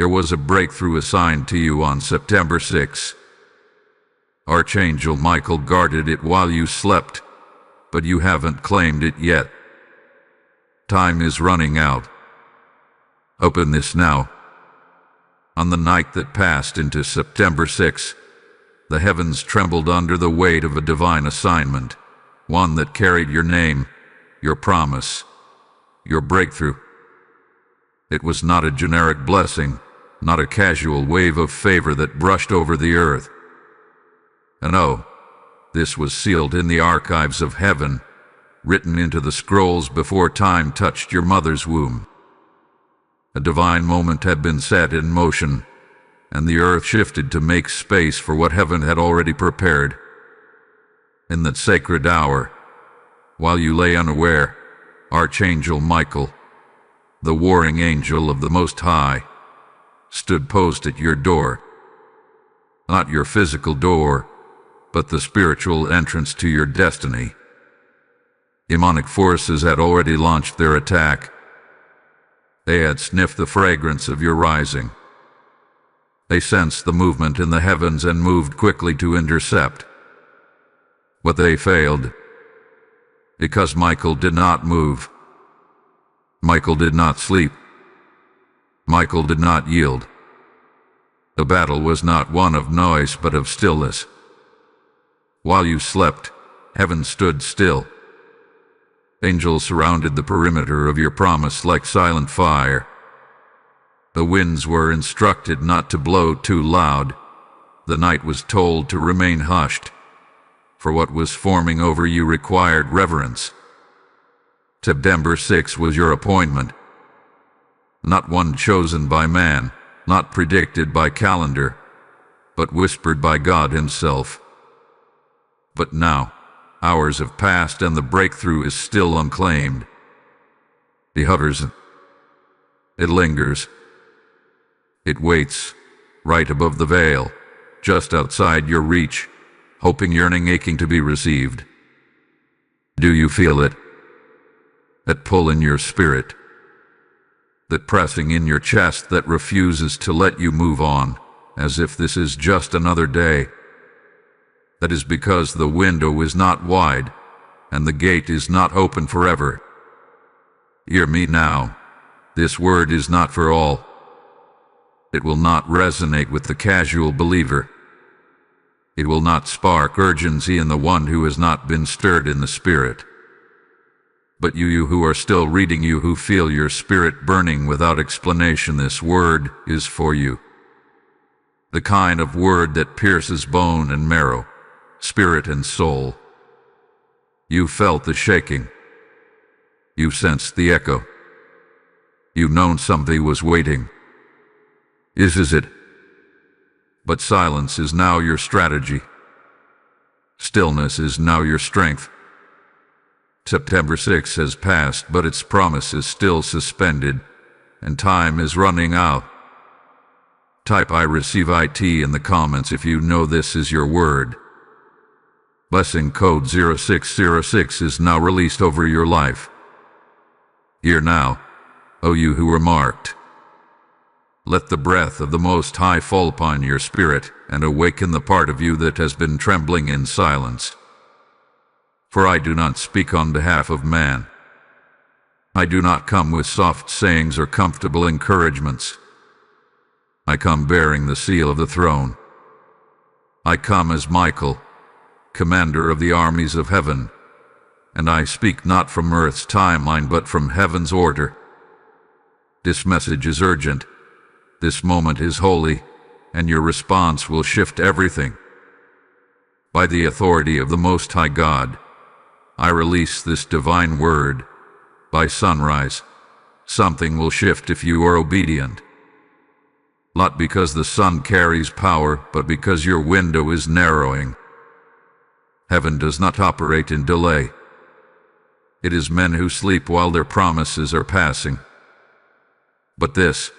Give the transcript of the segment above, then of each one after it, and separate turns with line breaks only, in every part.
There was a breakthrough assigned to you on September 6. Archangel Michael guarded it while you slept, but you haven't claimed it yet. Time is running out. Open this now. On the night that passed into September 6, the heavens trembled under the weight of a divine assignment, one that carried your name, your promise, your breakthrough. It was not a generic blessing, not a casual wave of favor that brushed over the earth. No, this was sealed in the archives of heaven, written into the scrolls before time touched your mother's womb. A divine moment had been set in motion, and the earth shifted to make space for what heaven had already prepared. In that sacred hour, while you lay unaware, Archangel Michael, the warring angel of the Most High, stood post at your door. Not your physical door, but the spiritual entrance to your destiny. Demonic forces had already launched their attack. They had sniffed the fragrance of your rising. They sensed the movement in the heavens and moved quickly to intercept. But they failed, because Michael did not move. Michael did not sleep. Michael did not yield. The battle was not one of noise but of stillness. While you slept, heaven stood still. Angels surrounded the perimeter of your promise like silent fire. The winds were instructed not to blow too loud. The night was told to remain hushed, for what was forming over you required reverence. September 6 was your appointment, not one chosen by man, not predicted by calendar, but whispered by God Himself. But now, hours have passed and the breakthrough is still unclaimed. It hovers. It lingers. It waits, right above the veil, just outside your reach, hoping, yearning, aching to be received. Do you feel it? That pull in your spirit, that pressing in your chest that refuses to let you move on, as if this is just another day. That is because the window is not wide, and the gate is not open forever. Hear me now. This word is not for all. It will not resonate with the casual believer. It will not spark urgency in the one who has not been stirred in the spirit. But you who are still reading, you who feel your spirit burning without explanation, this word is for you. The kind of word that pierces bone and marrow, spirit and soul. You felt the shaking. You sensed the echo. You've known something was waiting. Is it? But silence is now your strategy. Stillness is now your strength. September 6 has passed, but its promise is still suspended, and time is running out. Type "I receive IT" in the comments if you know this is your word. Blessing code 0606 is now released over your life. Hear now, O you who are marked. Let the breath of the Most High fall upon your spirit and awaken the part of you that has been trembling in silence. For I do not speak on behalf of man. I do not come with soft sayings or comfortable encouragements. I come bearing the seal of the throne. I come as Michael, commander of the armies of heaven, and I speak not from earth's timeline but from heaven's order. This message is urgent. This moment is holy, and your response will shift everything. By the authority of the Most High God, I release this divine word. By sunrise, something will shift if you are obedient. Not because the sun carries power, but because your window is narrowing. Heaven does not operate in delay. It is men who sleep while their promises are passing. But this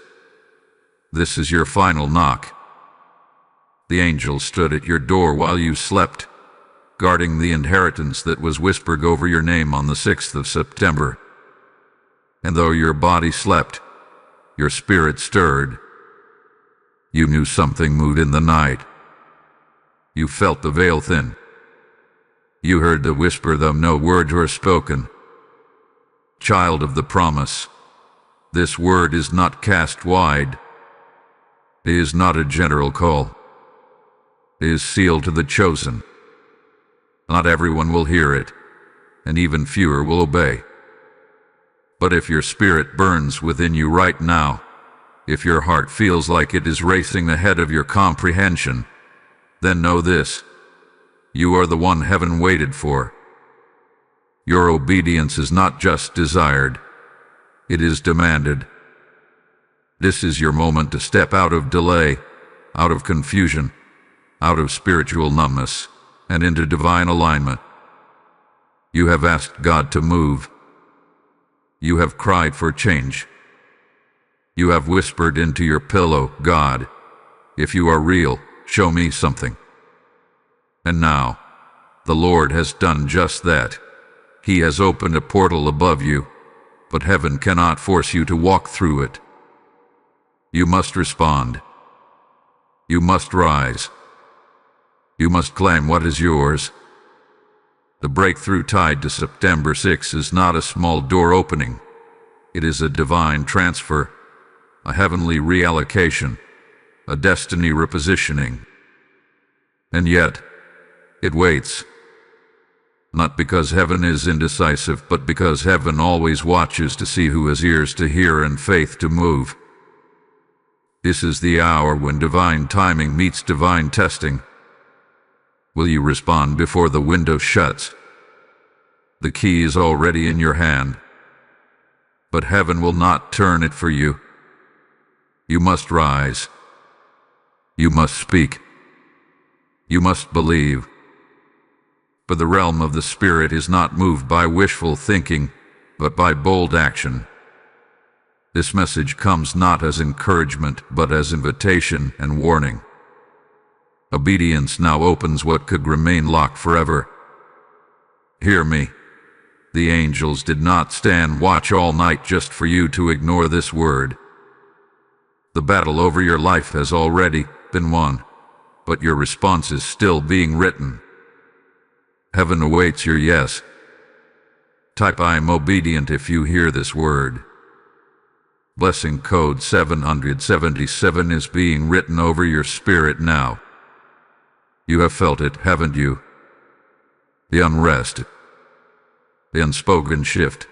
is your final knock. The angel stood at your door while you slept, guarding the inheritance that was whispered over your name on the 6th of September. And though your body slept, your spirit stirred. You knew something moved in the night. You felt the veil thin. You heard the whisper, though no words were spoken. Child of the promise, this word is not cast wide. It is not a general call. It is sealed to the chosen. Not everyone will hear it, and even fewer will obey. But if your spirit burns within you right now, if your heart feels like it is racing ahead of your comprehension, then know this: you are the one heaven waited for. Your obedience is not just desired, it is demanded. This is your moment to step out of delay, out of confusion, out of spiritual numbness, and into divine alignment. You have asked God to move. You have cried for change. You have whispered into your pillow, God, if you are real, show me something. And now, the Lord has done just that. He has opened a portal above you, but heaven cannot force you to walk through it. You must respond. You must rise. You must claim what is yours. The breakthrough tied to September 6 is not a small door opening. It is a divine transfer, a heavenly reallocation, a destiny repositioning. And yet, it waits. Not because heaven is indecisive, but because heaven always watches to see who has ears to hear and faith to move. This is the hour when divine timing meets divine testing. Will you respond before the window shuts? The key is already in your hand, but heaven will not turn it for you. You must rise. You must speak. You must believe. For the realm of the Spirit is not moved by wishful thinking, but by bold action. This message comes not as encouragement, but as invitation and warning. Obedience now opens what could remain locked forever. Hear me. The angels did not stand watch all night just for you to ignore this word. The battle over your life has already been won, but your response is still being written. Heaven awaits your yes. Type I am obedient if you hear this word. Blessing code 777 is being written over your spirit now. You have felt it, haven't you? The unrest, the unspoken shift,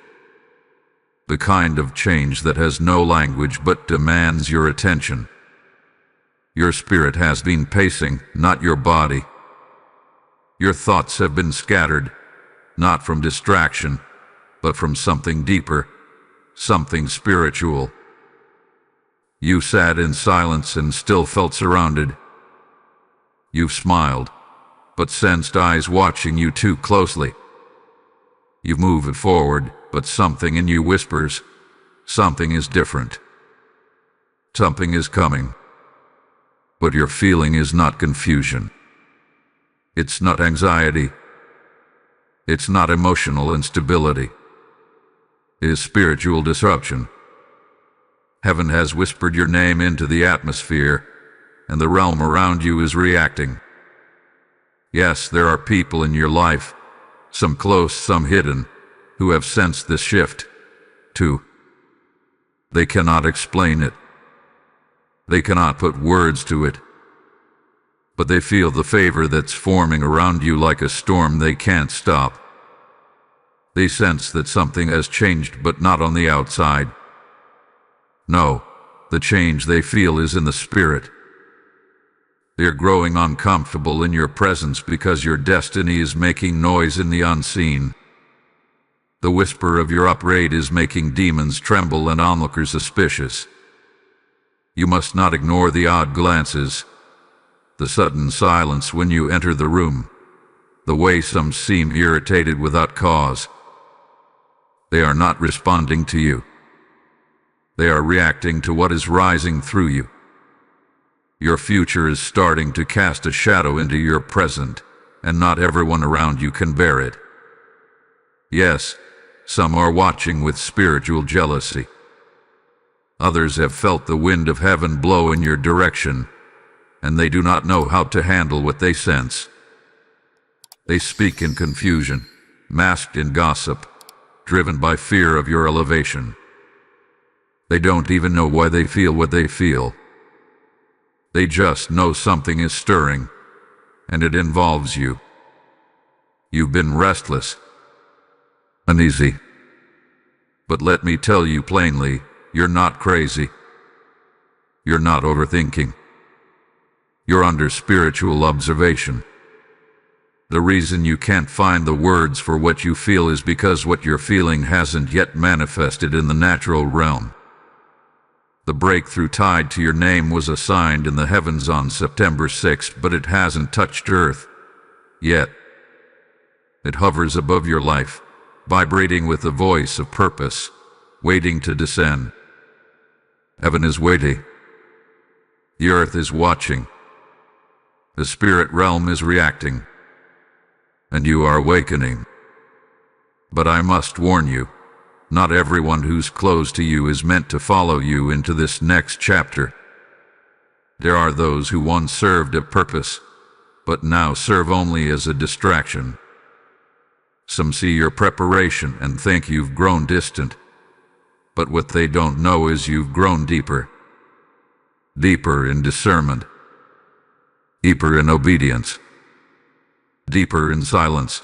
the kind of change that has no language but demands your attention. Your spirit has been pacing, not your body. Your thoughts have been scattered, not from distraction, but from something deeper, something spiritual. You sat in silence and still felt surrounded. You've smiled, but sensed eyes watching you too closely. You've moved forward, but something in you whispers, something is different. Something is coming. What you're feeling is not confusion. It's not anxiety. It's not emotional instability. It is spiritual disruption. Heaven has whispered your name into the atmosphere, and the realm around you is reacting. Yes, there are people in your life, some close, some hidden, who have sensed this shift, too. They cannot explain it. They cannot put words to it. But they feel the favor that's forming around you like a storm they can't stop. They sense that something has changed, but not on the outside. No, the change they feel is in the spirit. They're growing uncomfortable in your presence because your destiny is making noise in the unseen. The whisper of your upgrade is making demons tremble and onlookers suspicious. You must not ignore the odd glances, the sudden silence when you enter the room, the way some seem irritated without cause. They are not responding to you. They are reacting to what is rising through you. Your future is starting to cast a shadow into your present, and not everyone around you can bear it. Yes, some are watching with spiritual jealousy. Others have felt the wind of heaven blow in your direction, and they do not know how to handle what they sense. They speak in confusion, masked in gossip, driven by fear of your elevation. They don't even know why they feel what they feel. They just know something is stirring, and it involves you. You've been restless, uneasy. But let me tell you plainly, you're not crazy. You're not overthinking. You're under spiritual observation. The reason you can't find the words for what you feel is because what you're feeling hasn't yet manifested in the natural realm. The breakthrough tied to your name was assigned in the heavens on September 6th, but it hasn't touched Earth yet. It hovers above your life, vibrating with the voice of purpose, waiting to descend. Heaven is waiting. The earth is watching. The spirit realm is reacting. And you are awakening. But I must warn you, not everyone who's close to you is meant to follow you into this next chapter. There are those who once served a purpose, but now serve only as a distraction. Some see your preparation and think you've grown distant, but what they don't know is you've grown deeper. Deeper in discernment. Deeper in obedience. Deeper in silence.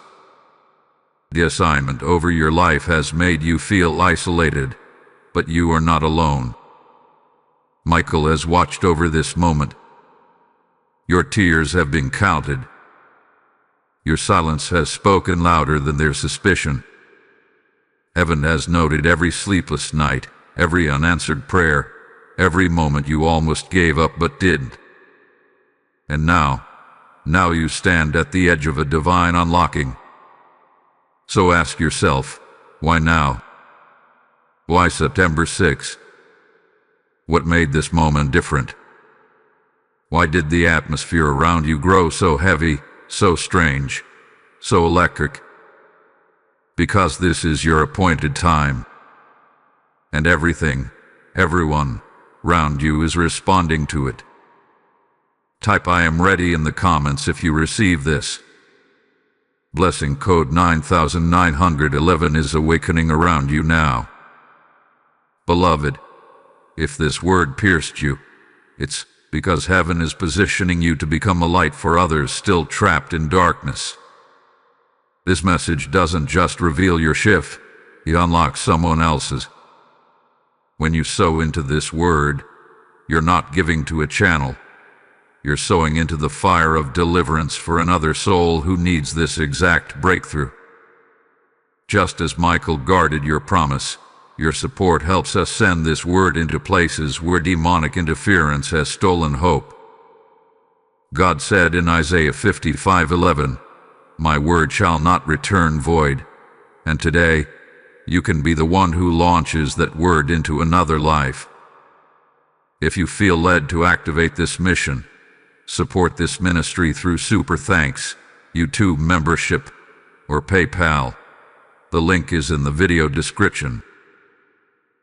The assignment over your life has made you feel isolated, but you are not alone. Michael has watched over this moment. Your tears have been counted. Your silence has spoken louder than their suspicion. Heaven has noted every sleepless night, every unanswered prayer, every moment you almost gave up but didn't. And now you stand at the edge of a divine unlocking. So ask yourself, why now? Why September 6th? What made this moment different? Why did the atmosphere around you grow so heavy, so strange, so electric? Because this is your appointed time. And everyone round you is responding to it. Type I am ready in the comments if you receive this. Blessing code 9911 is awakening around you now. Beloved, if this word pierced you, it's because heaven is positioning you to become a light for others still trapped in darkness. This message doesn't just reveal your shift, it unlocks someone else's. When you sow into this word, you're not giving to a channel. You're sowing into the fire of deliverance for another soul who needs this exact breakthrough. Just as Michael guarded your promise, your support helps us send this word into places where demonic interference has stolen hope. God said in Isaiah 55:11, "My word shall not return void." And today, you can be the one who launches that word into another life. If you feel led to activate this mission, support this ministry through Super Thanks, YouTube membership, or PayPal. The link is in the video description.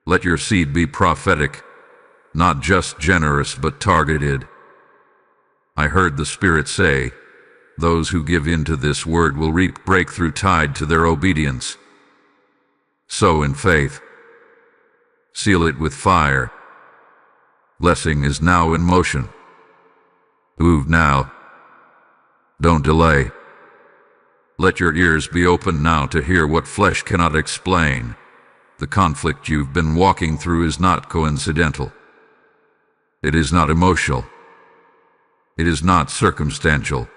Let your seed be prophetic, not just generous but targeted. I heard the Spirit say, those who give in to this word will reap breakthrough tied to their obedience. Sow in faith. Seal it with fire. Blessing is now in motion. Move now. Don't delay. Let your ears be open now to hear what flesh cannot explain. The conflict you've been walking through is not coincidental. It is not emotional. It is not circumstantial.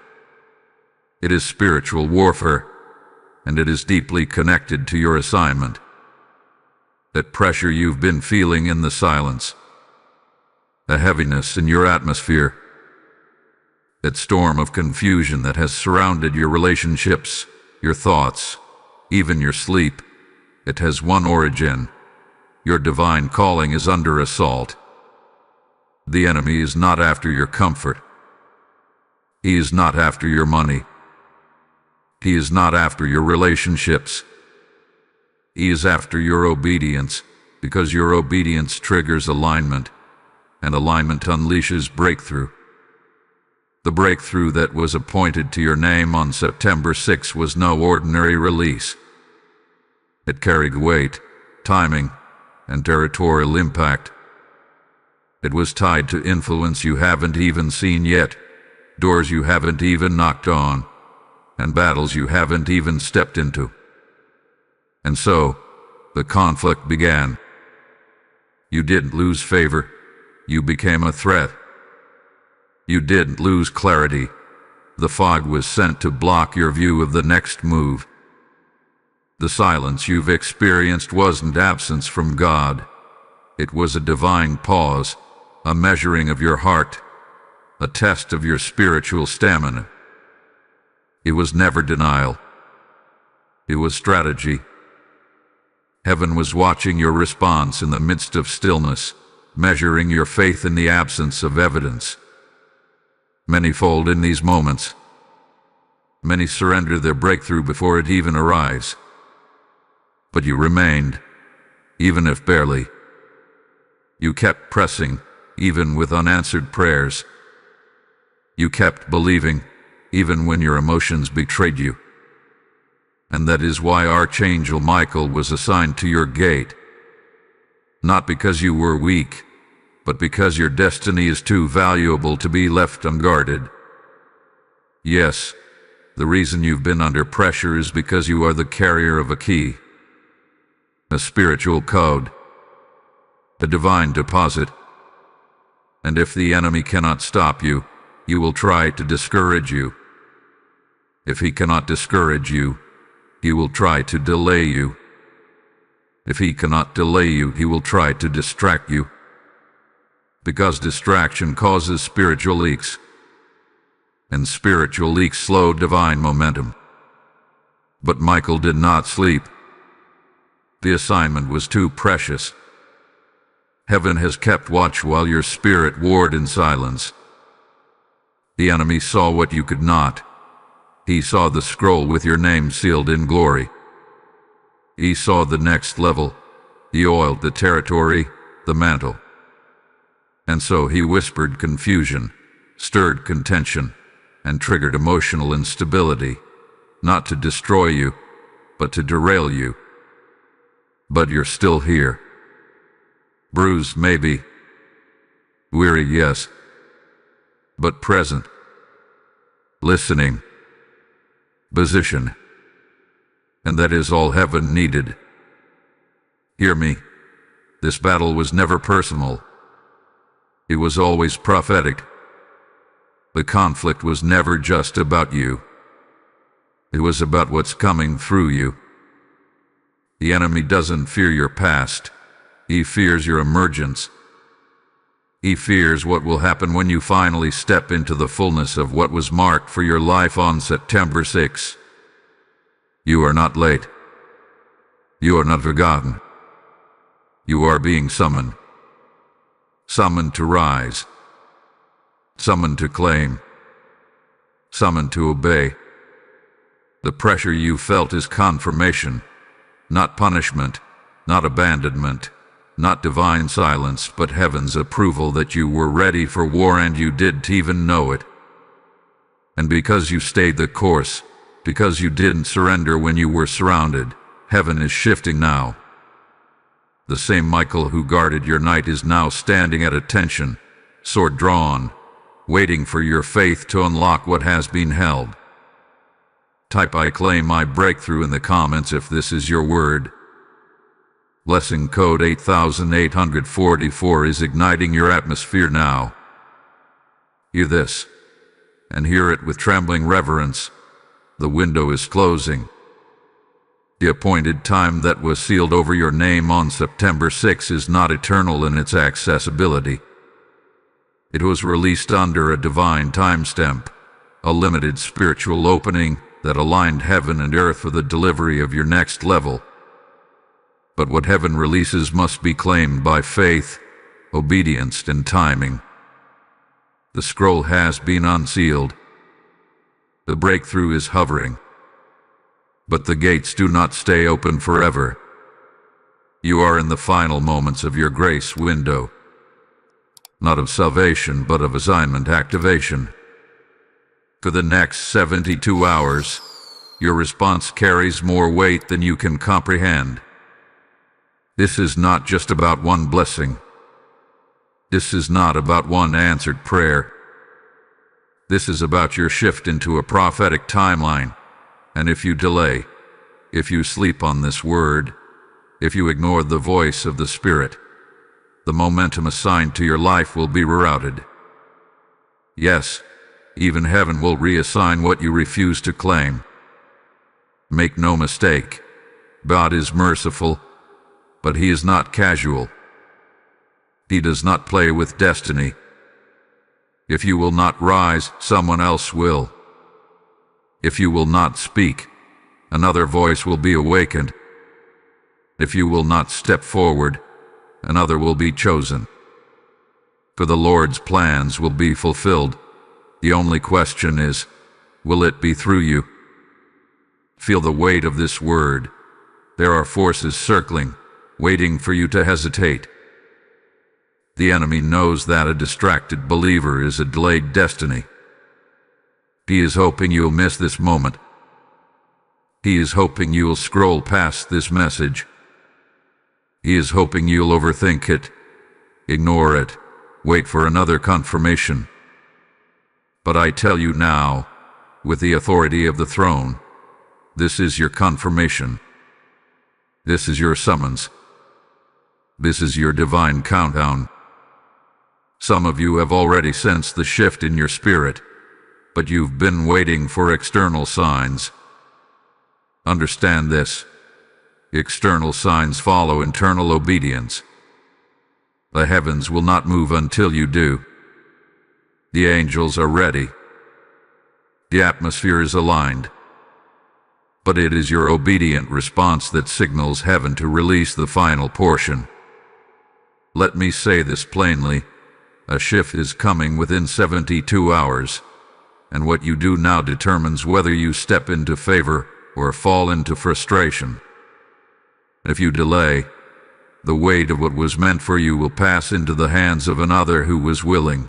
It is spiritual warfare, and it is deeply connected to your assignment. That pressure you've been feeling in the silence, a heaviness in your atmosphere, that storm of confusion that has surrounded your relationships, your thoughts, even your sleep, it has one origin. Your divine calling is under assault. The enemy is not after your comfort. He is not after your money. He is not after your relationships. He is after your obedience, because your obedience triggers alignment, and alignment unleashes breakthrough. The breakthrough that was appointed to your name on September 6 was no ordinary release. It carried weight, timing, and territorial impact. It was tied to influence you haven't even seen yet, doors you haven't even knocked on, and battles you haven't even stepped into. And so, the conflict began. You didn't lose favor, you became a threat. You didn't lose clarity. The fog was sent to block your view of the next move. The silence you've experienced wasn't absence from God. It was a divine pause, a measuring of your heart, a test of your spiritual stamina. It was never denial. It was strategy. Heaven was watching your response in the midst of stillness, measuring your faith in the absence of evidence. Many fold in these moments. Many surrender their breakthrough before it even arrives. But you remained, even if barely. You kept pressing, even with unanswered prayers. You kept believing, even when your emotions betrayed you. And that is why Archangel Michael was assigned to your gate. Not because you were weak, but because your destiny is too valuable to be left unguarded. Yes, the reason you've been under pressure is because you are the carrier of a key, a spiritual code, a divine deposit. And if the enemy cannot stop you, he will try to discourage you. If he cannot discourage you, he will try to delay you. If he cannot delay you, he will try to distract you. Because distraction causes spiritual leaks, and spiritual leaks slow divine momentum. But Michael did not sleep. The assignment was too precious. Heaven has kept watch while your spirit warred in silence. The enemy saw what you could not. He saw the scroll with your name sealed in glory. He saw the next level, the oil, the territory, the mantle. And so he whispered confusion, stirred contention, and triggered emotional instability, not to destroy you, but to derail you. But you're still here. Bruised, maybe. Weary, yes. But present. Listening. Position. And that is all heaven needed. Hear me. This battle was never personal. It was always prophetic. The conflict was never just about you. It was about what's coming through you. The enemy doesn't fear your past. He fears your emergence. He fears what will happen when you finally step into the fullness of what was marked for your life on September 6. You are not late. You are not forgotten. You are being summoned. Summoned to rise. Summoned to claim. Summoned to obey. The pressure you felt is confirmation, not punishment, not abandonment, not divine silence, but heaven's approval that you were ready for war and you didn't even know it. And because you stayed the course, because you didn't surrender when you were surrounded, heaven is shifting now. The same Michael who guarded your night is now standing at attention, sword drawn, waiting for your faith to unlock what has been held. Type "I claim my breakthrough" in the comments if this is your word. Blessing code 8844 is igniting your atmosphere now. Hear this, and hear it with trembling reverence. The window is closing. The appointed time that was sealed over your name on September 6 is not eternal in its accessibility. It was released under a divine timestamp, a limited spiritual opening that aligned heaven and earth for the delivery of your next level. But what heaven releases must be claimed by faith, obedience, and timing. The scroll has been unsealed. The breakthrough is hovering. But the gates do not stay open forever. You are in the final moments of your grace window. Not of salvation, but of assignment activation. For the next 72 hours, your response carries more weight than you can comprehend. This is not just about one blessing. This is not about one answered prayer. This is about your shift into a prophetic timeline. And if you delay, if you sleep on this word, if you ignore the voice of the Spirit, the momentum assigned to your life will be rerouted. Yes, even heaven will reassign what you refuse to claim. Make no mistake, God is merciful, but He is not casual. He does not play with destiny. If you will not rise, someone else will. If you will not speak, another voice will be awakened. If you will not step forward, another will be chosen. For the Lord's plans will be fulfilled. The only question is, will it be through you? Feel the weight of this word. There are forces circling, waiting for you to hesitate. The enemy knows that a distracted believer is a delayed destiny. He is hoping you'll miss this moment. He is hoping you'll scroll past this message. He is hoping you'll overthink it, ignore it, wait for another confirmation. But I tell you now, with the authority of the throne, this is your confirmation. This is your summons. This is your divine countdown. Some of you have already sensed the shift in your spirit, but you've been waiting for external signs. Understand this. External signs follow internal obedience. The heavens will not move until you do. The angels are ready. The atmosphere is aligned. But it is your obedient response that signals heaven to release the final portion. Let me say this plainly. A shift is coming within 72 hours, and what you do now determines whether you step into favor or fall into frustration. If you delay, the weight of what was meant for you will pass into the hands of another who was willing.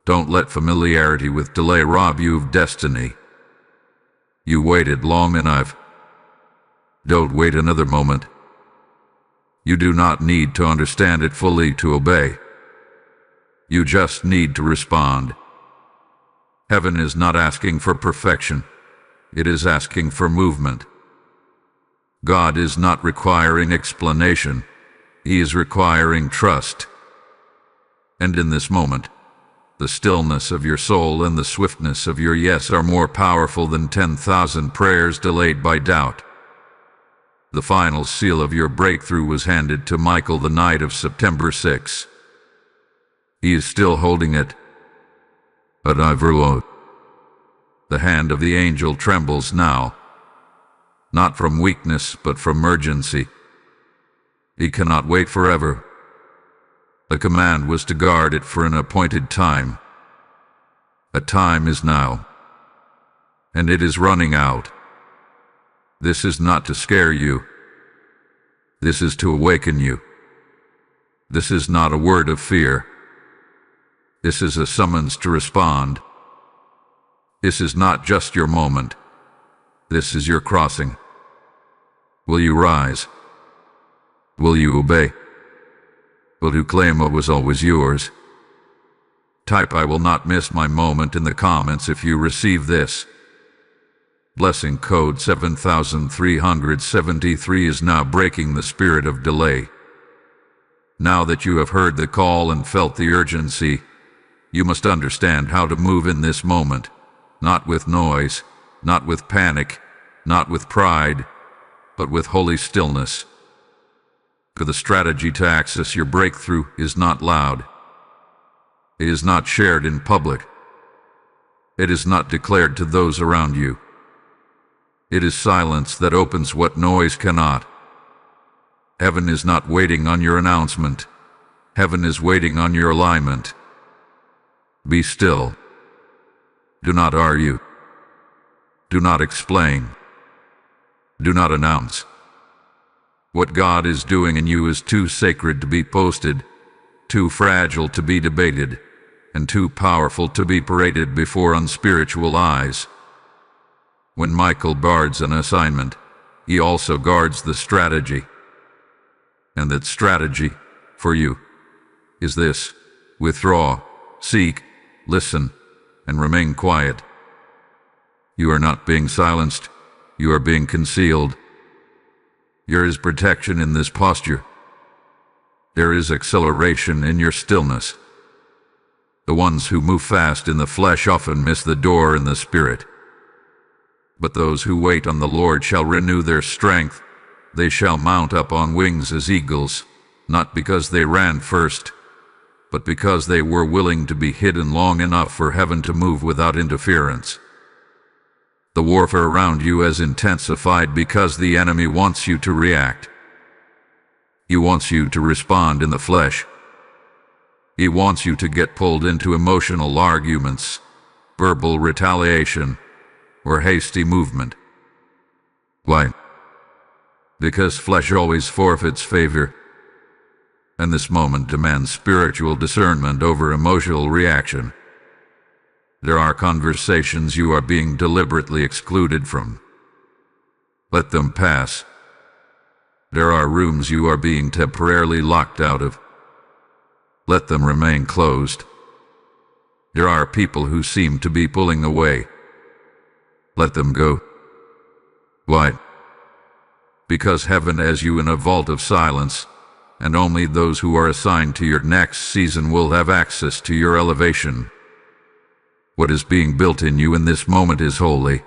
Don't let familiarity with delay rob you of destiny. You waited long enough. Don't wait another moment. You do not need to understand it fully to obey. You just need to respond. Heaven is not asking for perfection. It is asking for movement. God is not requiring explanation. He is requiring trust. And in this moment, the stillness of your soul and the swiftness of your yes are more powerful than 10,000 prayers delayed by doubt. The final seal of your breakthrough was handed to Michael the night of September 6. He is still holding it. But the hand of the angel trembles now, not from weakness, but from urgency. He cannot wait forever. The command was to guard it for an appointed time. A time is now, and it is running out. This is not to scare you. This is to awaken you. This is not a word of fear. This is a summons to respond. This is not just your moment. This is your crossing. Will you rise? Will you obey? Will you claim what was always yours? Type "I will not miss my moment" in the comments if you receive this. Blessing code 7373 is now breaking the spirit of delay. Now that you have heard the call and felt the urgency, you must understand how to move in this moment, not with noise, not with panic, not with pride, but with holy stillness. For the strategy to access your breakthrough is not loud. It is not shared in public. It is not declared to those around you. It is silence that opens what noise cannot. Heaven is not waiting on your announcement. Heaven is waiting on your alignment. Be still. Do not argue. Do not explain. Do not announce. What God is doing in you is too sacred to be posted, too fragile to be debated, and too powerful to be paraded before unspiritual eyes. When Michael guards an assignment, he also guards the strategy. And that strategy, for you, is this: withdraw, seek, listen, and remain quiet. You are not being silenced, you are being concealed. There is protection in this posture. There is acceleration in your stillness. The ones who move fast in the flesh often miss the door in the spirit. But those who wait on the Lord shall renew their strength. They shall mount up on wings as eagles, not because they ran first, but because they were willing to be hidden long enough for heaven to move without interference. The warfare around you has intensified because the enemy wants you to react. He wants you to respond in the flesh. He wants you to get pulled into emotional arguments, verbal retaliation, or hasty movement. Why? Because flesh always forfeits favor, and this moment demands spiritual discernment over emotional reaction. There are conversations you are being deliberately excluded from. Let them pass. There are rooms you are being temporarily locked out of. Let them remain closed. There are people who seem to be pulling away. Let them go. Why? Because heaven has you in a vault of silence, and only those who are assigned to your next season will have access to your elevation. What is being built in you in this moment is holy.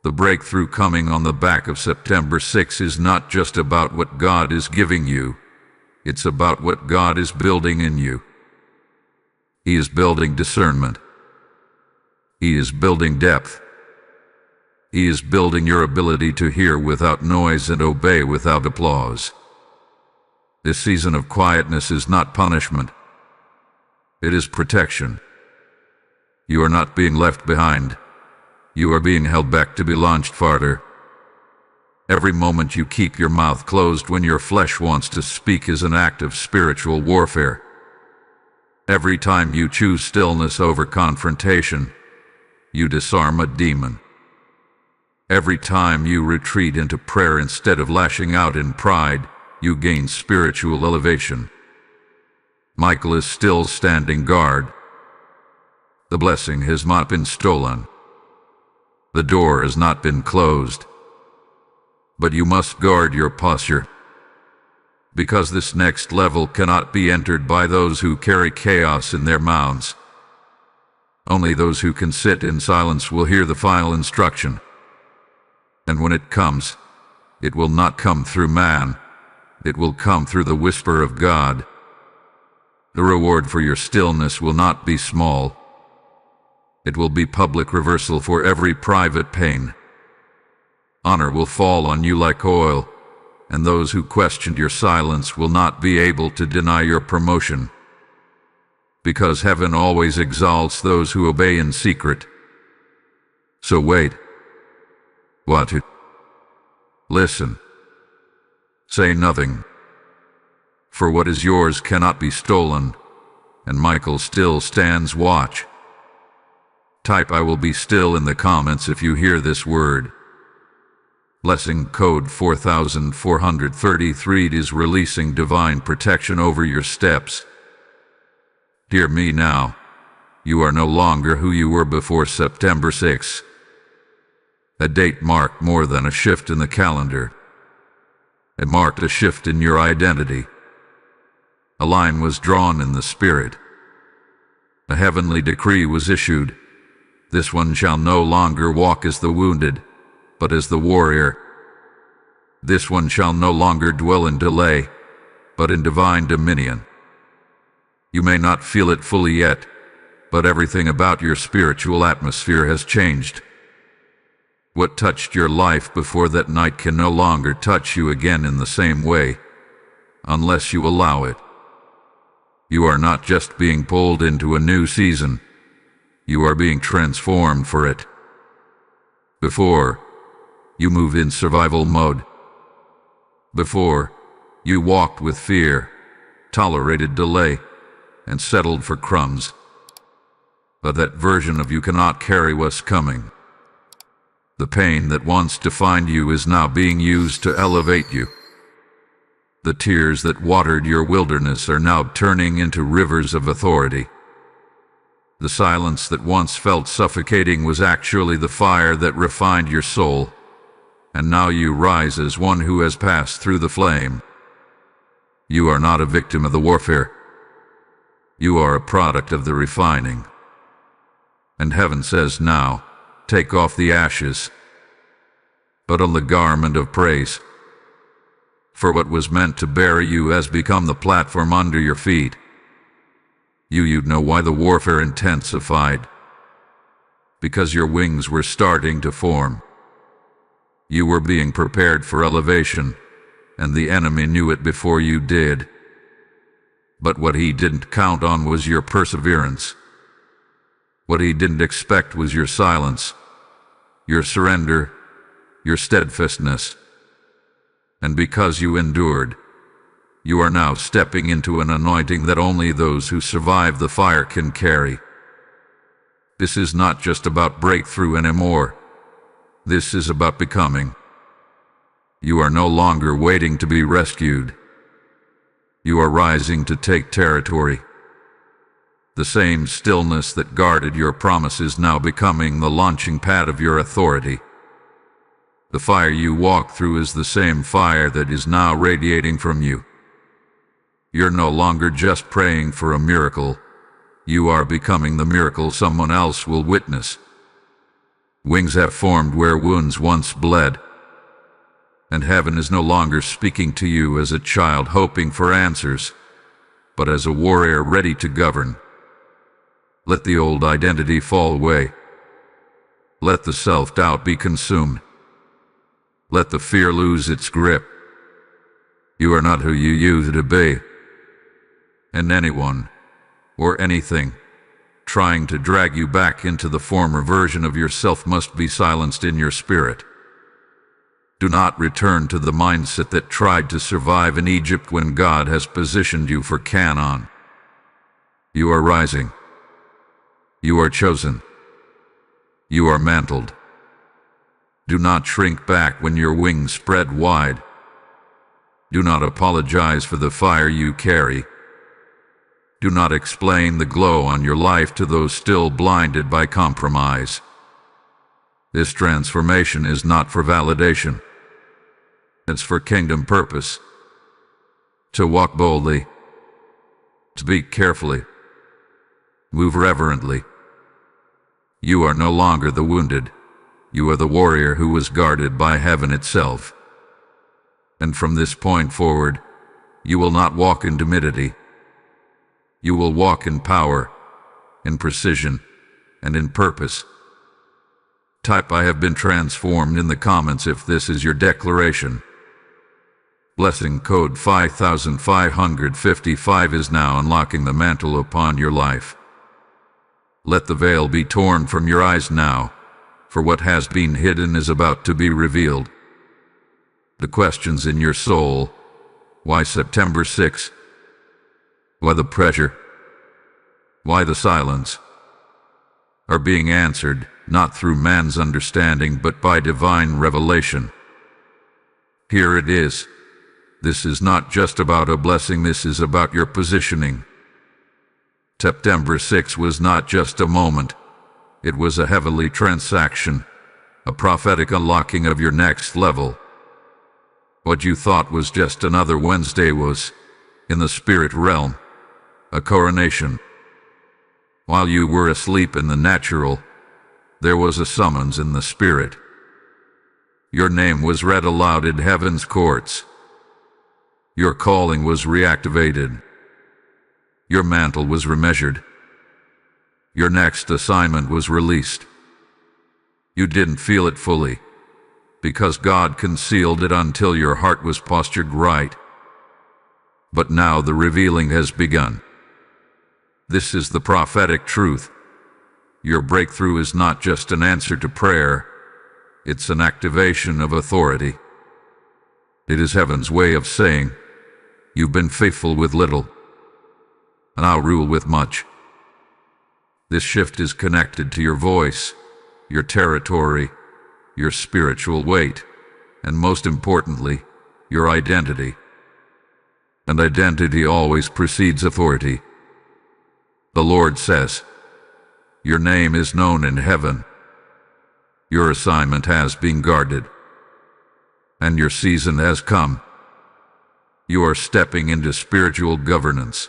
The breakthrough coming on the back of September 6 is not just about what God is giving you, it's about what God is building in you. He is building discernment. He is building depth. He is building your ability to hear without noise and obey without applause. This season of quietness is not punishment. It is protection. You are not being left behind. You are being held back to be launched farther. Every moment you keep your mouth closed when your flesh wants to speak is an act of spiritual warfare. Every time you choose stillness over confrontation, you disarm a demon. Every time you retreat into prayer instead of lashing out in pride, you gain spiritual elevation. Michael is still standing guard. The blessing has not been stolen. The door has not been closed. But you must guard your posture, because this next level cannot be entered by those who carry chaos in their mouths. Only those who can sit in silence will hear the final instruction. And when it comes, it will not come through man. It will come through the whisper of God. The reward for your stillness will not be small. It will be public reversal for every private pain. Honor will fall on you like oil, and those who questioned your silence will not be able to deny your promotion. Because heaven always exalts those who obey in secret. So wait. Watch it. Listen. Say nothing. For what is yours cannot be stolen, and Michael still stands watch. Type "I will be still" in the comments if you hear this word. Blessing code 4433 is releasing divine protection over your steps. Dear me now, you are no longer who you were before September 6. A date marked more than a shift in the calendar. It marked a shift in your identity. A line was drawn in the spirit. A heavenly decree was issued. This one shall no longer walk as the wounded, but as the warrior. This one shall no longer dwell in delay, but in divine dominion. You may not feel it fully yet, but everything about your spiritual atmosphere has changed. What touched your life before that night can no longer touch you again in the same way, unless you allow it. You are not just being pulled into a new season, you are being transformed for it. Before, you move in survival mode. Before, you walked with fear, tolerated delay, and settled for crumbs. But that version of you cannot carry what's coming. The pain that once defined you is now being used to elevate you. The tears that watered your wilderness are now turning into rivers of authority. The silence that once felt suffocating was actually the fire that refined your soul, and now you rise as one who has passed through the flame. You are not a victim of the warfare. You are a product of the refining. And heaven says now, take off the ashes, but on the garment of praise. For what was meant to bury you has become the platform under your feet. You'd know why the warfare intensified. Because your wings were starting to form. You were being prepared for elevation, and the enemy knew it before you did. But what he didn't count on was your perseverance. What he didn't expect was your silence, your surrender, your steadfastness. And because you endured, you are now stepping into an anointing that only those who survive the fire can carry. This is not just about breakthrough anymore. This is about becoming. You are no longer waiting to be rescued. You are rising to take territory. The same stillness that guarded your promise is now becoming the launching pad of your authority. The fire you walk through is the same fire that is now radiating from you. You're no longer just praying for a miracle. You are becoming the miracle someone else will witness. Wings have formed where wounds once bled. And heaven is no longer speaking to you as a child hoping for answers, but as a warrior ready to govern. Let the old identity fall away. Let the self-doubt be consumed. Let the fear lose its grip. You are not who you used to be. And anyone, or anything, trying to drag you back into the former version of yourself must be silenced in your spirit. Do not return to the mindset that tried to survive in Egypt when God has positioned you for Canaan. You are rising. You are chosen. You are mantled. Do not shrink back when your wings spread wide. Do not apologize for the fire you carry. Do not explain the glow on your life to those still blinded by compromise. This transformation is not for validation. It's for kingdom purpose. To walk boldly. To speak carefully. Move reverently. You are no longer the wounded. You are the warrior who was guarded by heaven itself. And from this point forward, you will not walk in timidity. You will walk in power, in precision, and in purpose. Type "I have been transformed" in the comments if this is your declaration. Blessing code 5555 is now unlocking the mantle upon your life. Let the veil be torn from your eyes now, for what has been hidden is about to be revealed. The questions in your soul, why September 6? Why the pressure? Why the silence? Are being answered not through man's understanding but by divine revelation. Here it is. This is not just about a blessing, this is about your positioning. September 6 was not just a moment. It was a heavenly transaction, a prophetic unlocking of your next level. What you thought was just another Wednesday was, in the spirit realm, a coronation. While you were asleep in the natural, there was a summons in the spirit. Your name was read aloud in heaven's courts. Your calling was reactivated. Your mantle was remeasured. Your next assignment was released. You didn't feel it fully, because God concealed it until your heart was postured right. But now the revealing has begun. This is the prophetic truth. Your breakthrough is not just an answer to prayer, it's an activation of authority. It is heaven's way of saying, you've been faithful with little, and I'll rule with much. This shift is connected to your voice, your territory, your spiritual weight, and most importantly, your identity. And identity always precedes authority. The Lord says, your name is known in heaven. Your assignment has been guarded, and your season has come. You are stepping into spiritual governance.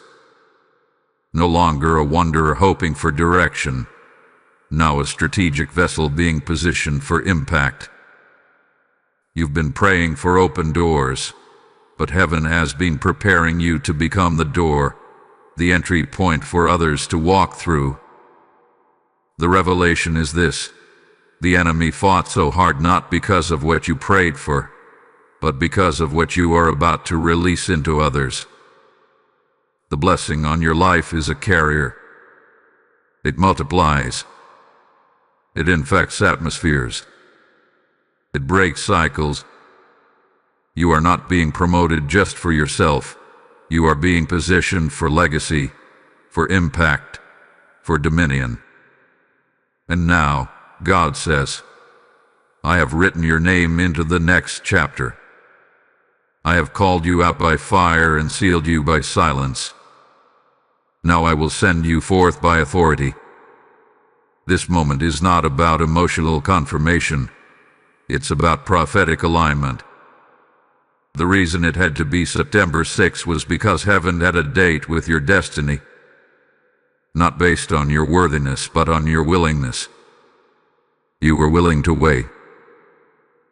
No longer a wanderer hoping for direction, now a strategic vessel being positioned for impact. You've been praying for open doors, but heaven has been preparing you to become the door, the entry point for others to walk through. The revelation is this: the enemy fought so hard not because of what you prayed for, but because of what you are about to release into others. The blessing on your life is a carrier. It multiplies. It infects atmospheres. It breaks cycles. You are not being promoted just for yourself. You are being positioned for legacy, for impact, for dominion. And now, God says, I have written your name into the next chapter. I have called you out by fire and sealed you by silence. Now I will send you forth by authority. This moment is not about emotional confirmation. It's about prophetic alignment. The reason it had to be September 6 was because heaven had a date with your destiny. Not based on your worthiness, but on your willingness. You were willing to wait.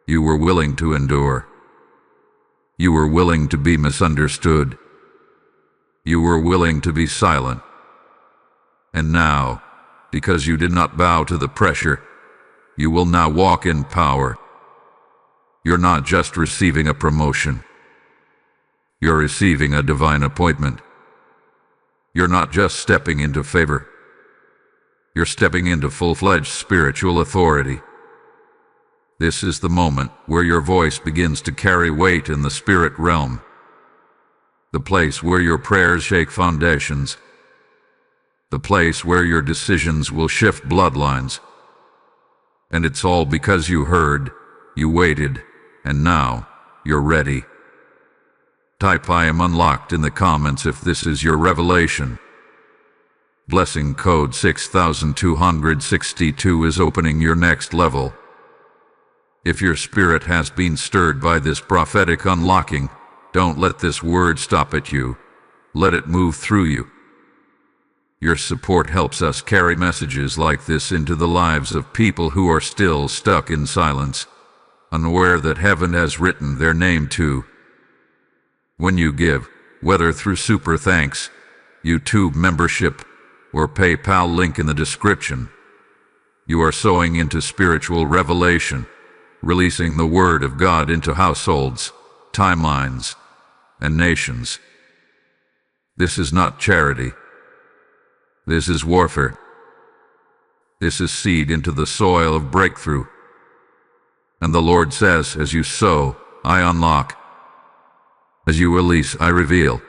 You were willing to endure. You were willing to be misunderstood. You were willing to be silent. And now, because you did not bow to the pressure, you will now walk in power. You're not just receiving a promotion. You're receiving a divine appointment. You're not just stepping into favor. You're stepping into full-fledged spiritual authority. This is the moment where your voice begins to carry weight in the spirit realm. The place where your prayers shake foundations. The place where your decisions will shift bloodlines. And it's all because you heard, you waited, and now you're ready. Type I am unlocked in the comments if this is your revelation. Blessing code 6262 is opening your next level. If your spirit has been stirred by this prophetic unlocking, don't let this word stop at you. Let it move through you. Your support helps us carry messages like this into the lives of people who are still stuck in silence, unaware that heaven has written their name too. When you give, whether through Super Thanks, YouTube membership, or PayPal link in the description, you are sowing into spiritual revelation, releasing the Word of God into households, timelines, and nations. This is not charity. This is warfare. This is seed into the soil of breakthrough. And the Lord says, as you sow, I unlock. As you release, I reveal.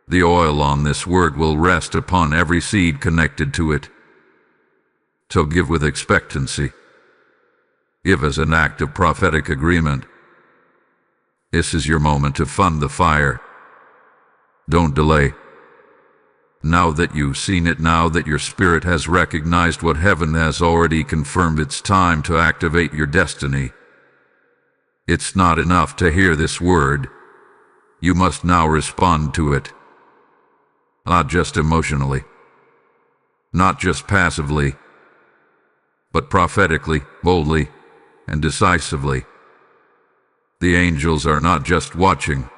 The oil on this word will rest upon every seed connected to it. So give with expectancy. Give as an act of prophetic agreement. This is your moment to fund the fire. Don't delay. Now that you've seen it, now that your spirit has recognized what heaven has already confirmed, it's time to activate your destiny. It's not enough to hear this word. You must now respond to it. Not just emotionally. Not just passively. But prophetically, boldly, and decisively. The angels are not just watching.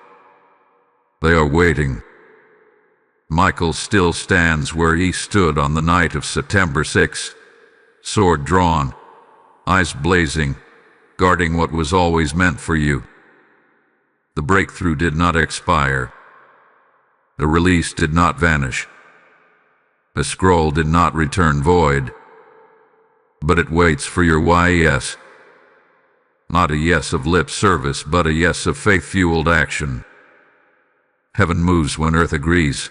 They are waiting. Michael still stands where he stood on the night of September 6, sword drawn, eyes blazing, guarding what was always meant for you. The breakthrough did not expire. The release did not vanish. The scroll did not return void. But it waits for your yes. Not a yes of lip service, but a yes of faith-fueled action. Heaven moves when earth agrees,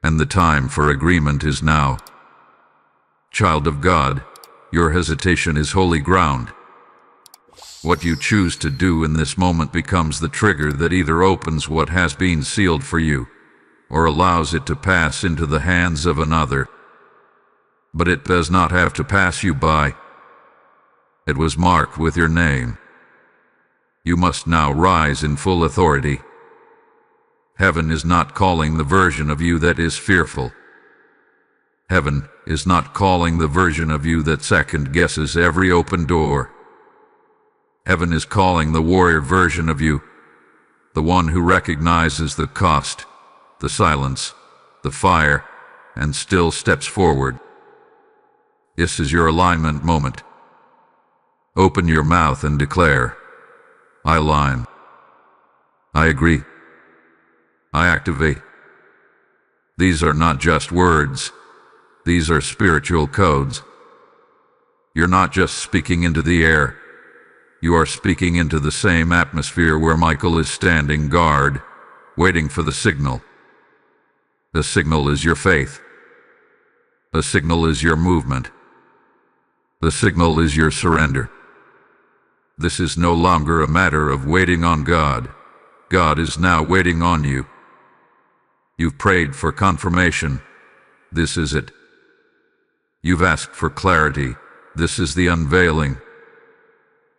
and the time for agreement is now. Child of God, your hesitation is holy ground. What you choose to do in this moment becomes the trigger that either opens what has been sealed for you, or allows it to pass into the hands of another. But it does not have to pass you by. It was marked with your name. You must now rise in full authority. Heaven is not calling the version of you that is fearful. Heaven is not calling the version of you that second-guesses every open door. Heaven is calling the warrior version of you, the one who recognizes the cost, the silence, the fire, and still steps forward. This is your alignment moment. Open your mouth and declare, I align. I agree. I activate. These are not just words. These are spiritual codes. You're not just speaking into the air. You are speaking into the same atmosphere where Michael is standing guard, waiting for the signal. The signal is your faith. The signal is your movement. The signal is your surrender. This is no longer a matter of waiting on God. God is now waiting on you. You've prayed for confirmation. This is it. You've asked for clarity. This is the unveiling.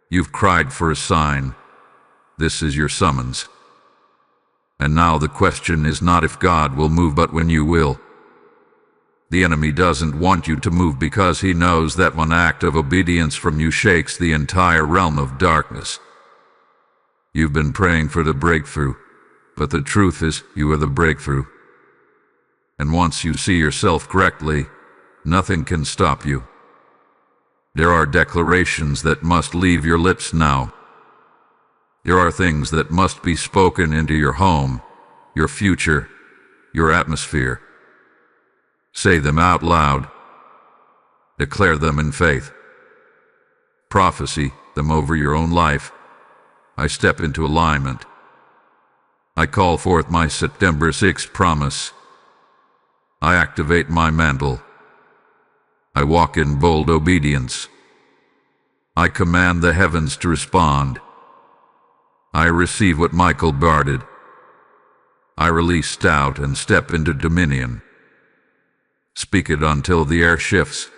You've cried for a sign. This is your summons. And now the question is not if God will move, but when you will. The enemy doesn't want you to move because he knows that one act of obedience from you shakes the entire realm of darkness. You've been praying for the breakthrough, but the truth is you are the breakthrough. And once you see yourself correctly, nothing can stop you. There are declarations that must leave your lips now. There are things that must be spoken into your home, your future, your atmosphere. Say them out loud. Declare them in faith. Prophesy them over your own life. I step into alignment. I call forth my September 6th promise. I activate my mantle. I walk in bold obedience. I command the heavens to respond. I receive what Michael guarded. I release doubt and step into dominion. Speak it until the air shifts.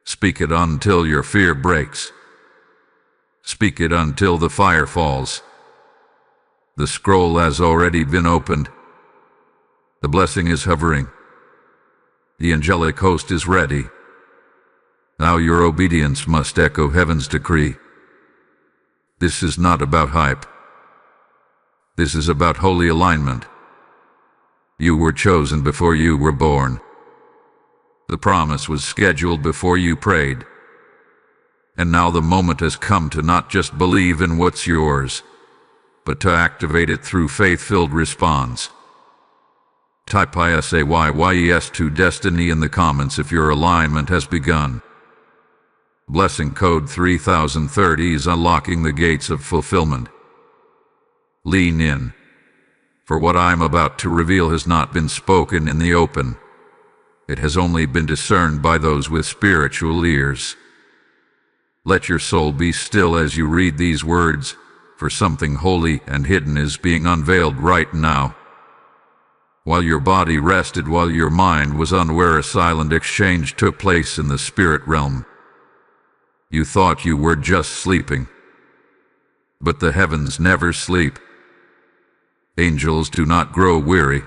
Speak it until your fear breaks. Speak it until the fire falls. The scroll has already been opened. The blessing is hovering. The angelic host is ready. Now your obedience must echo heaven's decree. This is not about hype. This is about holy alignment. You were chosen before you were born. The promise was scheduled before you prayed. And now the moment has come to not just believe in what's yours, but to activate it through faith-filled response. Type ISAYYES to Destiny in the comments if your alignment has begun. Blessing code 3030 is unlocking the gates of fulfillment. Lean in, for what I'm about to reveal has not been spoken in the open. It has only been discerned by those with spiritual ears. Let your soul be still as you read these words, for something holy and hidden is being unveiled right now. While your body rested, while your mind was unaware, a silent exchange took place in the spirit realm. You thought you were just sleeping. But the heavens never sleep. Angels do not grow weary.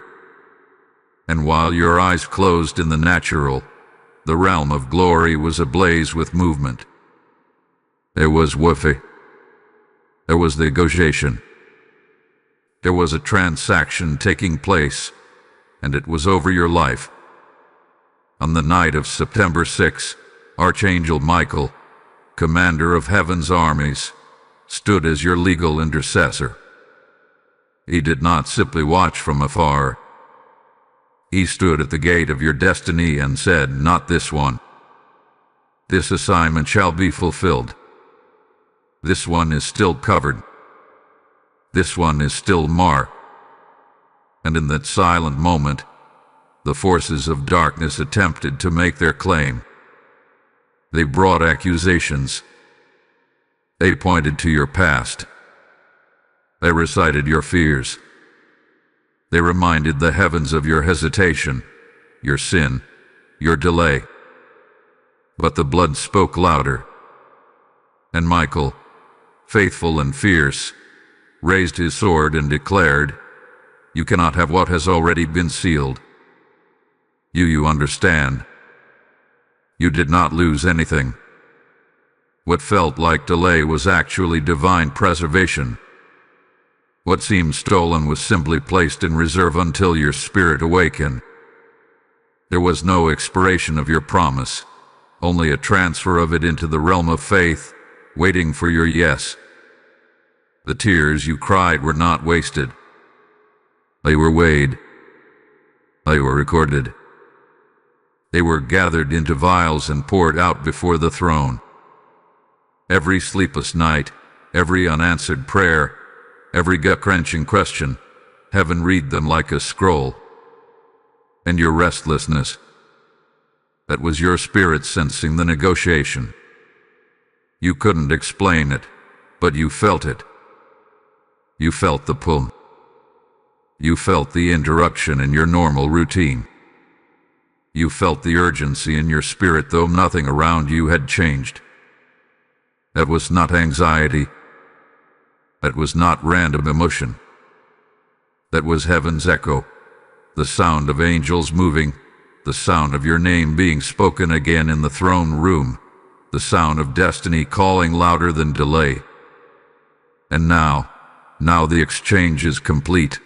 And while your eyes closed in the natural, the realm of glory was ablaze with movement. There was warfare. There was negotiation. There was a transaction taking place, and it was over your life. On the night of September 6, Archangel Michael, commander of heaven's armies, stood as your legal intercessor. He did not simply watch from afar. He stood at the gate of your destiny and said, "Not this one. This assignment shall be fulfilled. This one is still covered. This one is still marked. And in that silent moment, the forces of darkness attempted to make their claim. They brought accusations. They pointed to your past. They recited your fears. They reminded the heavens of your hesitation, your sin, your delay. But the blood spoke louder. And Michael, faithful and fierce, raised his sword and declared, "You cannot have what has already been sealed. You understand. You did not lose anything. What felt like delay was actually divine preservation. What seemed stolen was simply placed in reserve until your spirit awakened. There was no expiration of your promise, only a transfer of it into the realm of faith, waiting for your yes. The tears you cried were not wasted. They were weighed. They were recorded. They were gathered into vials and poured out before the throne. Every sleepless night, every unanswered prayer, every gut-wrenching question, heaven read them like a scroll. And your restlessness, that was your spirit sensing the negotiation. You couldn't explain it, but you felt it. You felt the pull. You felt the interruption in your normal routine. You felt the urgency in your spirit, though nothing around you had changed. That was not anxiety. That was not random emotion. That was heaven's echo, the sound of angels moving, the sound of your name being spoken again in the throne room, the sound of destiny calling louder than delay. And now the exchange is complete.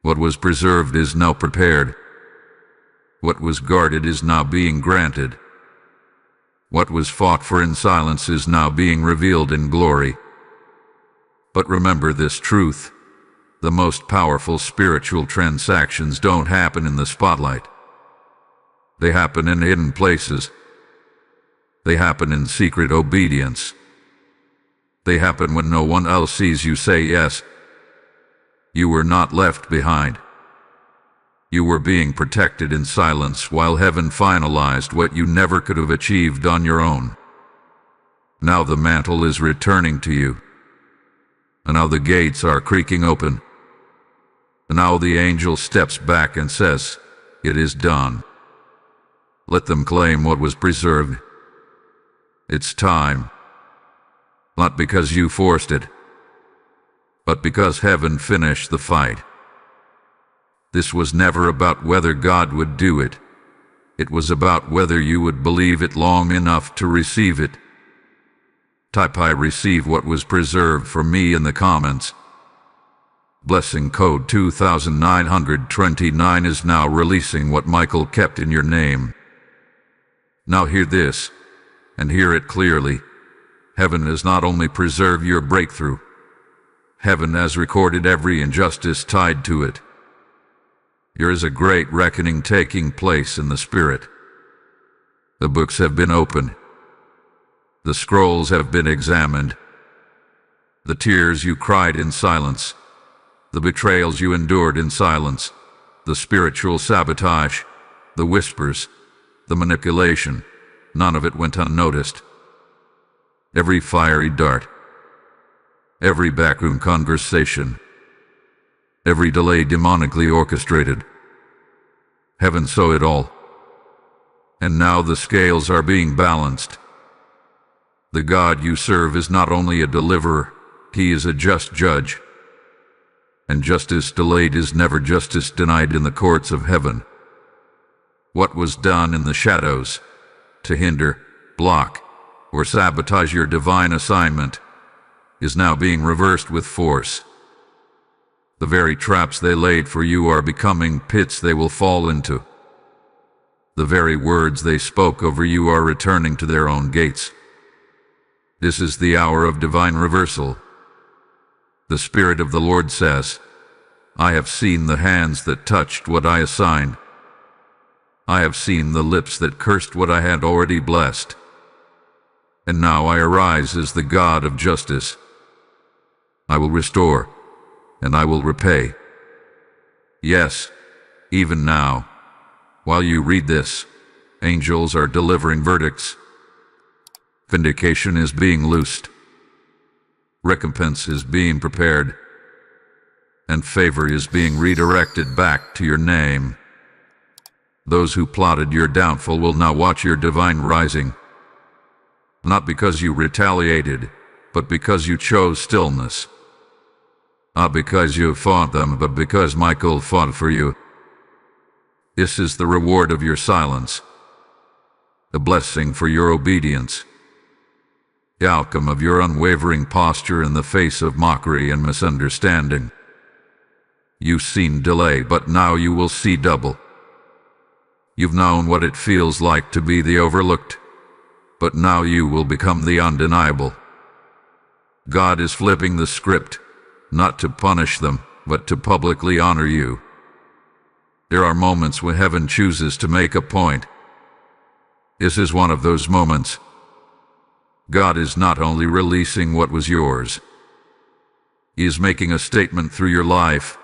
What was preserved is now prepared. What was guarded is now being granted. What was fought for in silence is now being revealed in glory. But remember this truth: the most powerful spiritual transactions don't happen in the spotlight. They happen in hidden places. They happen in secret obedience. They happen when no one else sees you say yes. You were not left behind. You were being protected in silence while heaven finalized what you never could have achieved on your own. Now the mantle is returning to you. And now the gates are creaking open. And now the angel steps back and says, "It is done." Let them claim what was preserved. It's time. Not because you forced it, but because heaven finished the fight. This was never about whether God would do it. It was about whether you would believe it long enough to receive it. Type "I receive what was preserved for me" in the comments. Blessing code 2929 is now releasing what Michael kept in your name. Now hear this, and hear it clearly. Heaven has not only preserved your breakthrough, heaven has recorded every injustice tied to it. There is a great reckoning taking place in the Spirit. The books have been opened. The scrolls have been examined. The tears you cried in silence, the betrayals you endured in silence, the spiritual sabotage, the whispers, the manipulation, none of it went unnoticed. Every fiery dart, every backroom conversation, every delay demonically orchestrated. Heaven saw it all. And now the scales are being balanced. The God you serve is not only a deliverer, he is a just judge. And justice delayed is never justice denied in the courts of heaven. What was done in the shadows to hinder, block, or sabotage your divine assignment is now being reversed with force. The very traps they laid for you are becoming pits they will fall into. The very words they spoke over you are returning to their own gates. This is the hour of divine reversal. The Spirit of the Lord says, "I have seen the hands that touched what I assigned. I have seen the lips that cursed what I had already blessed. And now I arise as the God of justice. I will restore, and I will repay. Yes, even now, while you read this, angels are delivering verdicts. Vindication is being loosed. Recompense is being prepared. And favor is being redirected back to your name. Those who plotted your downfall will now watch your divine rising. Not because you retaliated, but because you chose stillness. Not because you fought them, but because Michael fought for you. This is the reward of your silence, the blessing for your obedience, the outcome of your unwavering posture in the face of mockery and misunderstanding. You've seen delay, but now you will see double. You've known what it feels like to be the overlooked, but now you will become the undeniable. God is flipping the script, not to punish them, but to publicly honor you. There are moments when heaven chooses to make a point. This is one of those moments. God is not only releasing what was yours, He is making a statement through your life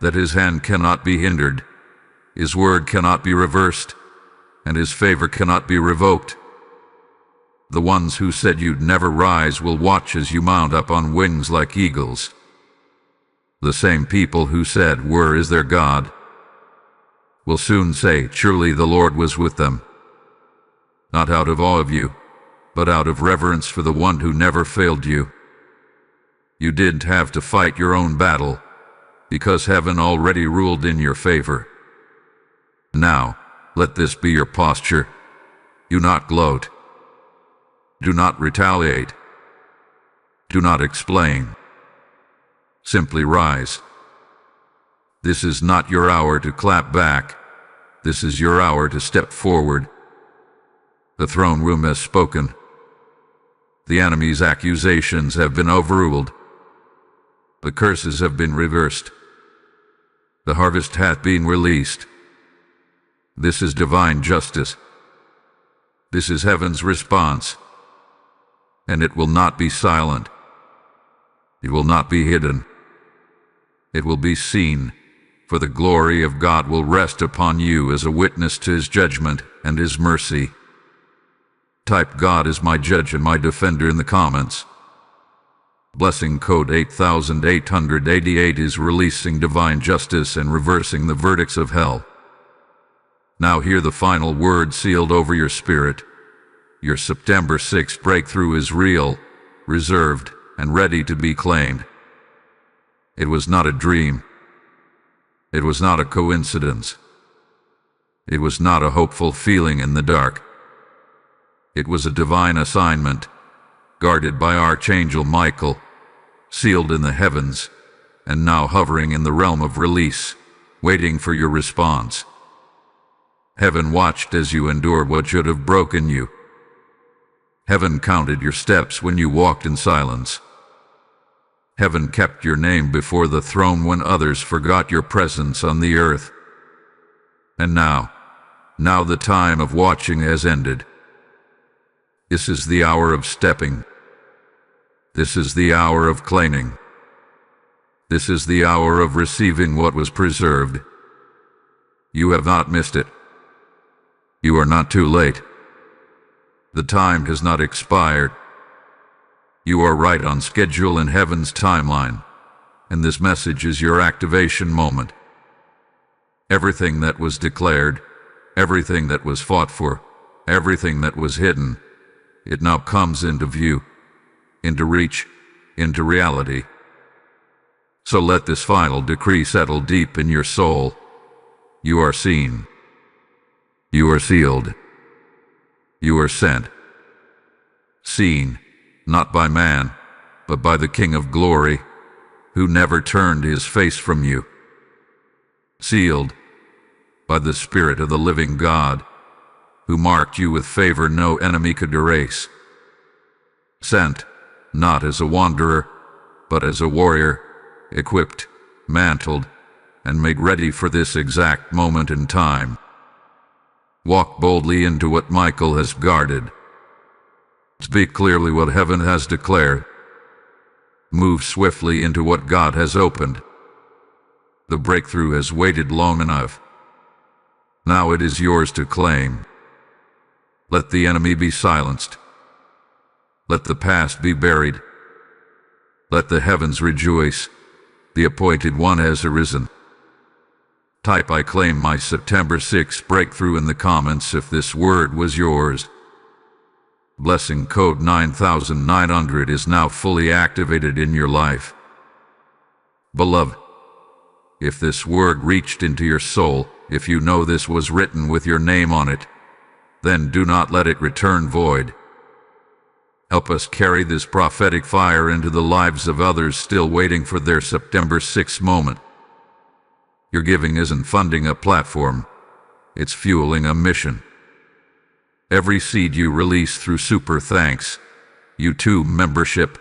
that His hand cannot be hindered, His word cannot be reversed, and His favor cannot be revoked. The ones who said you'd never rise will watch as you mount up on wings like eagles. The same people who said, "Where is their God?" will soon say, "Surely the Lord was with them." Not out of awe of you, but out of reverence for the one who never failed you. You didn't have to fight your own battle, because heaven already ruled in your favor. Now, let this be your posture. Do not gloat. Do not retaliate. Do not explain. Simply rise. This is not your hour to clap back. This is your hour to step forward. The throne room has spoken. The enemy's accusations have been overruled. The curses have been reversed. The harvest hath been released. This is divine justice. This is heaven's response. And it will not be silent. It will not be hidden. It will be seen, for the glory of God will rest upon you as a witness to His judgment and His mercy. Type "God is my judge and my defender" in the comments. Blessing code 8888 is releasing divine justice and reversing the verdicts of hell. Now hear the final word sealed over your spirit. Your September 6th breakthrough is real, reserved, and ready to be claimed. It was not a dream. It was not a coincidence. It was not a hopeful feeling in the dark. It was a divine assignment, guarded by Archangel Michael, sealed in the heavens, and now hovering in the realm of release, waiting for your response. Heaven watched as you endured what should have broken you. Heaven counted your steps when you walked in silence. Heaven kept your name before the throne when others forgot your presence on the earth. And now the time of watching has ended. This is the hour of stepping. This is the hour of claiming. This is the hour of receiving what was preserved. You have not missed it. You are not too late. The time has not expired. You are right on schedule in heaven's timeline, and this message is your activation moment. Everything that was declared, everything that was fought for, everything that was hidden, it now comes into view, into reach, into reality. So let this final decree settle deep in your soul. You are seen. You are sealed. You are sent. Seen, not by man, but by the King of Glory, who never turned His face from you. Sealed by the Spirit of the living God, who marked you with favor no enemy could erase. Sent, not as a wanderer, but as a warrior, equipped, mantled, and made ready for this exact moment in time. Walk boldly into what Michael has guarded. Speak clearly what heaven has declared. Move swiftly into what God has opened. The breakthrough has waited long enough. Now it is yours to claim. Let the enemy be silenced. Let the past be buried. Let the heavens rejoice. The appointed one has arisen. Type "I claim my September 6th breakthrough" in the comments if this word was yours. Blessing code 9900 is now fully activated in your life. Beloved, if this word reached into your soul, if you know this was written with your name on it, then do not let it return void. Help us carry this prophetic fire into the lives of others still waiting for their September 6th moment. Your giving isn't funding a platform, it's fueling a mission. Every seed you release through Super Thanks, YouTube membership,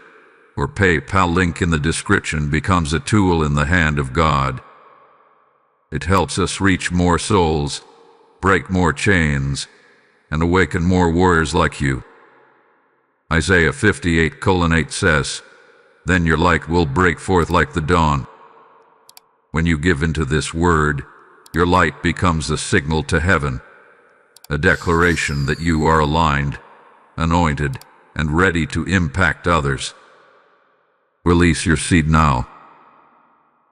or PayPal link in the description becomes a tool in the hand of God. It helps us reach more souls, break more chains, and awaken more warriors like you. Isaiah 58:8 says, "Then your light will break forth like the dawn." When you give into this word, your light becomes a signal to heaven, a declaration that you are aligned, anointed, and ready to impact others. Release your seed now.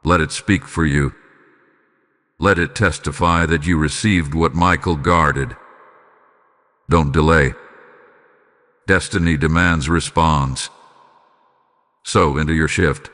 Let it speak for you. Let it testify that you received what Michael guarded. Don't delay. Destiny demands response. Sow into your shift.